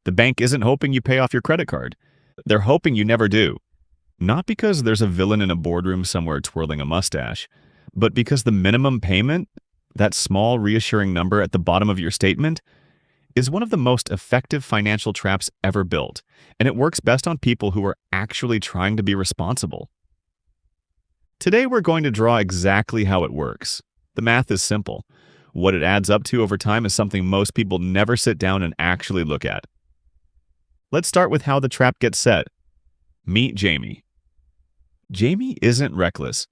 The bank isn't hoping you pay off your credit card. They're hoping you never do. Not because there's a villain in a boardroom somewhere twirling a mustache, but because the minimum payment, that small reassuring number at the bottom of your statement, is one of the most effective financial traps ever built, and it works best on people who are actually trying to be responsible. Today we're going to draw exactly how it works. The math is simple. What it adds up to over time is something most people never sit down and actually look at. Let's start with how the trap gets set. Meet Jamie. Jamie isn't reckless.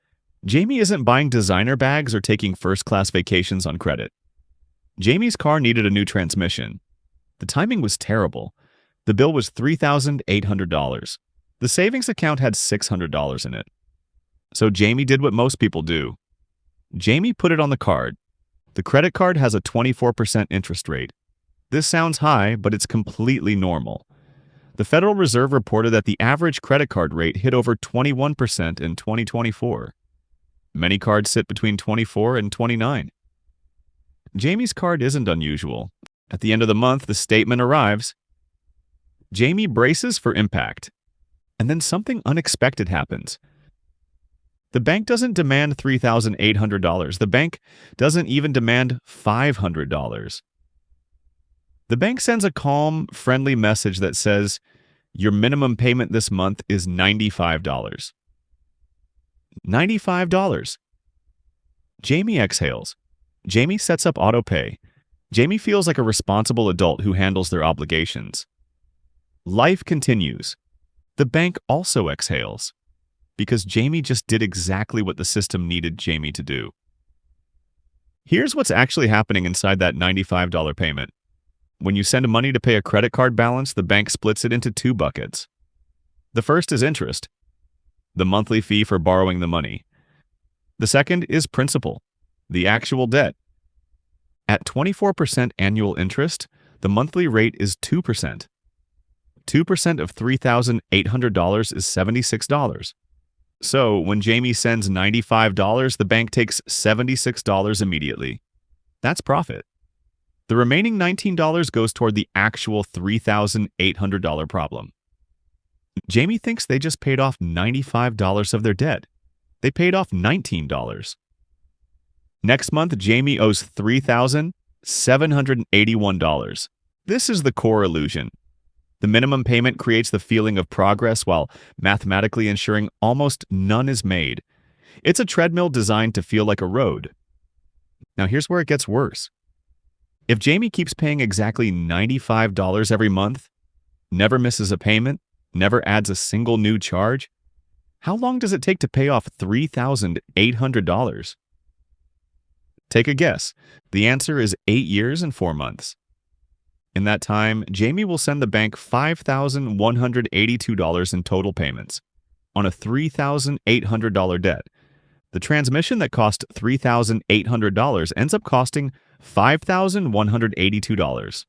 Jamie isn't buying designer bags or taking first-class vacations on credit. Jamie's car needed a new transmission. The timing was terrible. The bill was $3,800. The savings account had $600 in it. So Jamie did what most people do. Jamie put it on the card. The credit card has a 24% interest rate. This sounds high, but it's completely normal. The Federal Reserve reported that the average credit card rate hit over 21% in 2024. Many cards sit between 24 and 29. Jamie's card isn't unusual. At the end of the month, the statement arrives. Jamie braces for impact. And then something unexpected happens. The bank doesn't demand $3,800. The bank doesn't even demand $500. The bank sends a calm, friendly message that says, your minimum payment this month is $95. $95. Jamie exhales. Jamie sets up autopay. Jamie feels like a responsible adult who handles their obligations. Life continues. The bank also exhales, because Jamie just did exactly what the system needed Jamie to do. Here's what's actually happening inside that $95 payment. When you send money to pay a credit card balance, the bank splits it into two buckets. The first is interest, the monthly fee for borrowing the money. The second is principal, the actual debt. At 24% annual interest, the monthly rate is 2%. 2% of $3,800 is $76. So when Jamie sends $95, the bank takes $76 immediately. That's profit. The remaining $19 goes toward the actual $3,800 problem. Jamie thinks they just paid off $95 of their debt. They paid off $19. Next month, Jamie owes $3,781. This is the core illusion. The minimum payment creates the feeling of progress while mathematically ensuring almost none is made. It's a treadmill designed to feel like a road. Now here's where it gets worse. If Jamie keeps paying exactly $95 every month, never misses a payment, never adds a single new charge, how long does it take to pay off $3,800? Take a guess. The answer is 8 years and 4 months. In that time, Jamie will send the bank $5,182 in total payments on a $3,800 debt. The transmission that cost $3,800 ends up costing $5,182.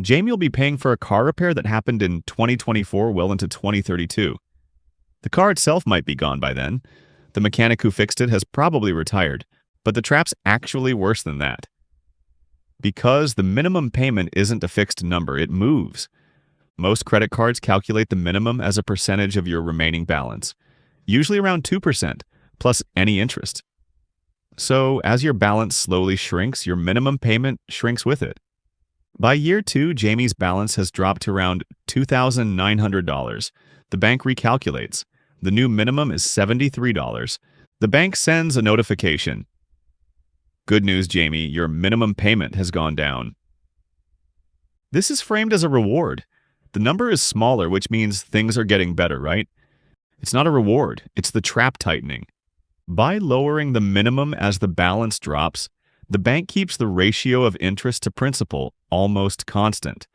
Jamie will be paying for a car repair that happened in 2024 well into 2032. The car itself might be gone by then. The mechanic who fixed it has probably retired, but the trap's actually worse than that. Because the minimum payment isn't a fixed number, it moves. Most credit cards calculate the minimum as a percentage of your remaining balance, usually around 2%, plus any interest. So, as your balance slowly shrinks, your minimum payment shrinks with it. By year 2, Jamie's balance has dropped to around $2,900. The bank recalculates. The new minimum is $73. The bank sends a notification. Good news, Jamie, your minimum payment has gone down. This is framed as a reward. The number is smaller, which means things are getting better, right? It's not a reward, it's the trap tightening. By lowering the minimum as the balance drops, the bank keeps the ratio of interest to principal almost constant.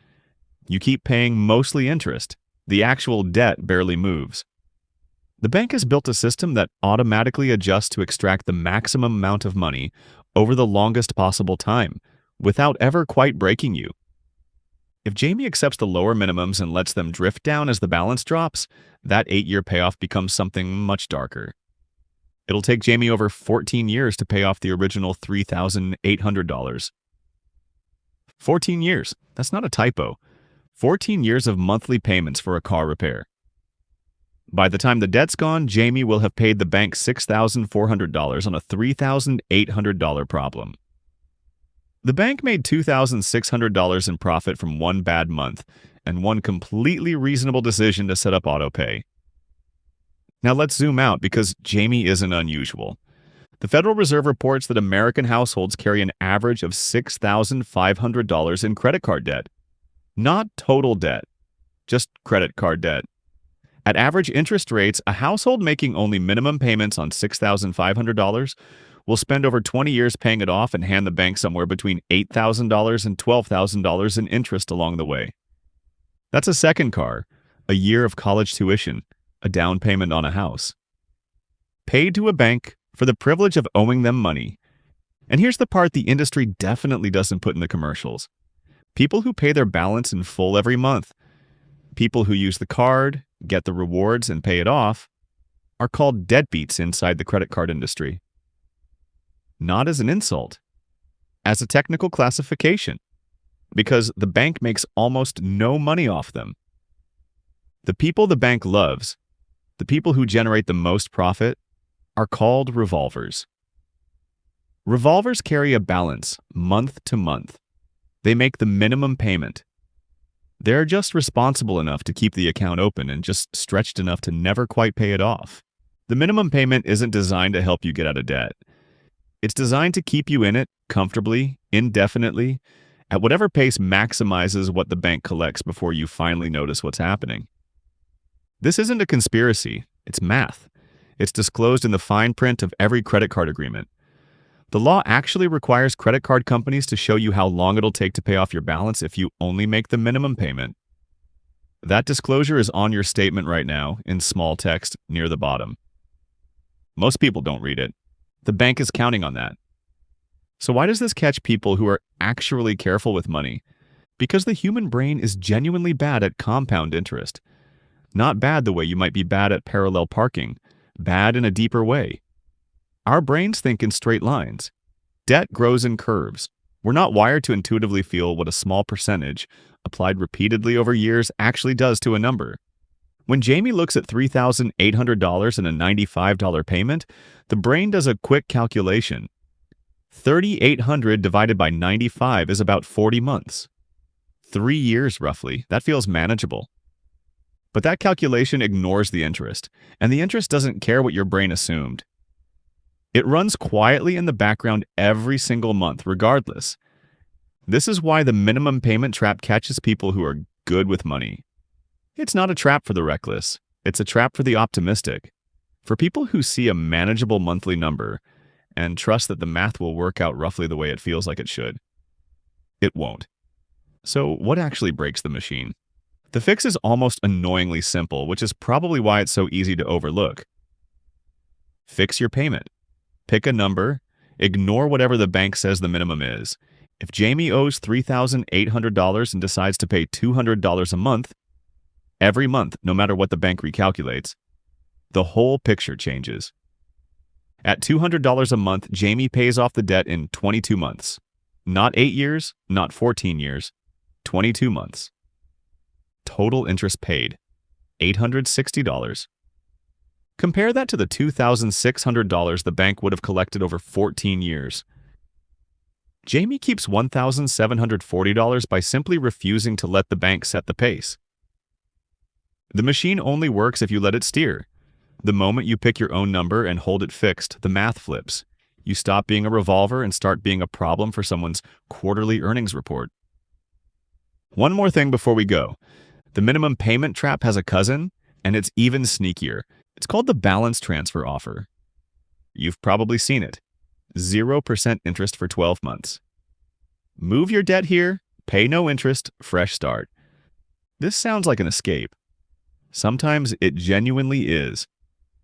You keep paying mostly interest. The actual debt barely moves. The bank has built a system that automatically adjusts to extract the maximum amount of money over the longest possible time, without ever quite breaking you. If Jamie accepts the lower minimums and lets them drift down as the balance drops, that 8-year payoff becomes something much darker. It'll take Jamie over 14 years to pay off the original $3,800. 14 years. That's not a typo. 14 years of monthly payments for a car repair. By the time the debt's gone, Jamie will have paid the bank $6,400 on a $3,800 problem. The bank made $2,600 in profit from one bad month and one completely reasonable decision to set up autopay. Now let's zoom out because Jamie isn't unusual. The Federal Reserve reports that American households carry an average of $6,500 in credit card debt. Not total debt, just credit card debt. At average interest rates, a household making only minimum payments on $6,500 will spend over 20 years paying it off and hand the bank somewhere between $8,000 and $12,000 in interest along the way. That's a second car, a year of college tuition, a down payment on a house. Paid to a bank for the privilege of owing them money. And here's the part the industry definitely doesn't put in the commercials. People who pay their balance in full every month, people who use the card, get the rewards, and pay it off, are called deadbeats inside the credit card industry. Not as an insult, as a technical classification, because the bank makes almost no money off them. The people the bank loves, the people who generate the most profit, are called revolvers. Revolvers carry a balance month to month. They make the minimum payment. They're just responsible enough to keep the account open and just stretched enough to never quite pay it off. The minimum payment isn't designed to help you get out of debt. It's designed to keep you in it comfortably, indefinitely, at whatever pace maximizes what the bank collects before you finally notice what's happening. This isn't a conspiracy, it's math. It's disclosed in the fine print of every credit card agreement. The law actually requires credit card companies to show you how long it'll take to pay off your balance if you only make the minimum payment. That disclosure is on your statement right now in small text near the bottom. Most people don't read it. The bank is counting on that. So why does this catch people who are actually careful with money? Because the human brain is genuinely bad at compound interest. Not bad the way you might be bad at parallel parking, bad in a deeper way. Our brains think in straight lines. Debt grows in curves. We're not wired to intuitively feel what a small percentage, applied repeatedly over years, actually does to a number. When Jamie looks at $3,800 and a $95 payment, the brain does a quick calculation. 3,800 divided by 95 is about 40 months. 3 years, roughly. That feels manageable. But that calculation ignores the interest, and the interest doesn't care what your brain assumed. It runs quietly in the background every single month, regardless. This is why the minimum payment trap catches people who are good with money. It's not a trap for the reckless. It's a trap for the optimistic. For people who see a manageable monthly number and trust that the math will work out roughly the way it feels like it should. It won't. So what actually breaks the machine? The fix is almost annoyingly simple, which is probably why it's so easy to overlook. Fix your payment. Pick a number. Ignore whatever the bank says the minimum is. If Jamie owes $3,800 and decides to pay $200 a month, every month, no matter what the bank recalculates, the whole picture changes. At $200 a month, Jamie pays off the debt in 22 months. Not 8 years, not 14 years, 22 months. Total interest paid, $860. Compare that to the $2,600 the bank would have collected over 14 years. Jamie keeps $1,740 by simply refusing to let the bank set the pace. The machine only works if you let it steer. The moment you pick your own number and hold it fixed, the math flips. You stop being a revolver and start being a problem for someone's quarterly earnings report. One more thing before we go. The minimum payment trap has a cousin, and it's even sneakier. It's called the balance transfer offer. You've probably seen it. 0% interest for 12 months. Move your debt here, pay no interest, fresh start. This sounds like an escape. Sometimes it genuinely is.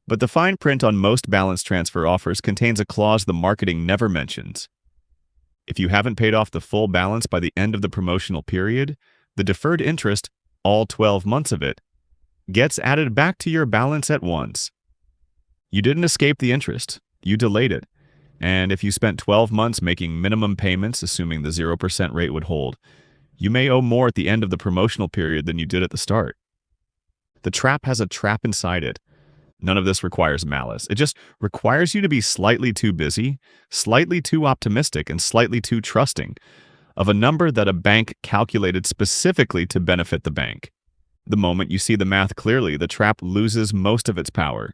But the fine print on most balance transfer offers contains a clause the marketing never mentions. If you haven't paid off the full balance by the end of the promotional period, the deferred interest, all 12 months of it, gets added back to your balance at once. You didn't escape the interest, you delayed it. And if you spent 12 months making minimum payments, assuming the 0% rate would hold, You may owe more at the end of the promotional period than you did at the start. The trap has a trap inside it. None of this requires malice. It just requires you to be slightly too busy, slightly too optimistic, and slightly too trusting of a number that a bank calculated specifically to benefit the bank. The moment you see the math clearly, the trap loses most of its power.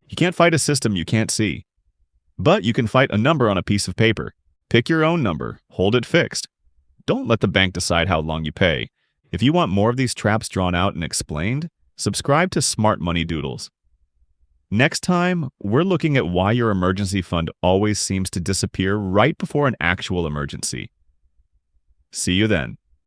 You can't fight a system you can't see. But you can fight a number on a piece of paper. Pick your own number. Hold it fixed. Don't let the bank decide how long you pay. If you want more of these traps drawn out and explained, subscribe to Smart Money Doodles. Next time, we're looking at why your emergency fund always seems to disappear right before an actual emergency. See you then.